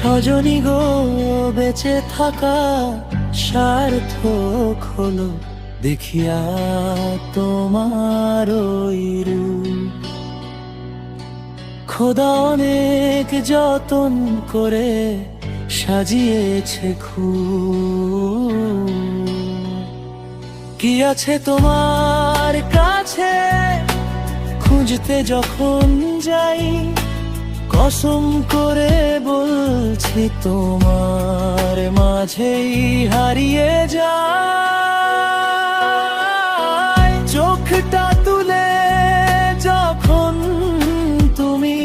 সজনী গো, বেঁচে থাকা সার্থক হলো দেখিয়া তোমার ওই রূপ। খোদা অনেক যতন করে সাজিয়েছে খুব। কি আছে তোমার কাছে খুঁজতে যখন যাই, কসম করে বলছি তোমার মাঝেই হারিয়ে যায়। চোখটা তুলে যখন তুমি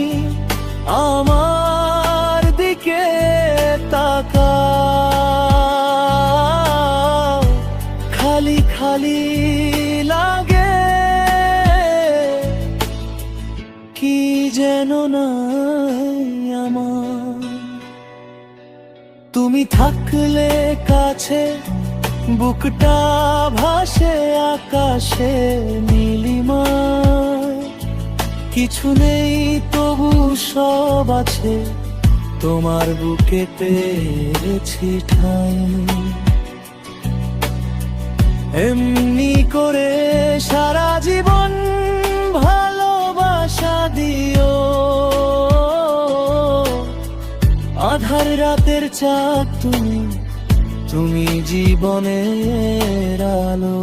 আমার দিকে তাকাও, খালি খালি লাগে, কি যেন নাই আমার। তুমি থাকলে কাছে বুকটা ভাসে আকাশে নীলিমায়। কিছু নেই তবু সব আছে, তোমার বুকে পেয়েছি ঠাঁই। এমনি করে সারা জীবন ভালোবাসা দিও, আধার রাতের চাঁদ তুমি, তুমি জীবনের আলো।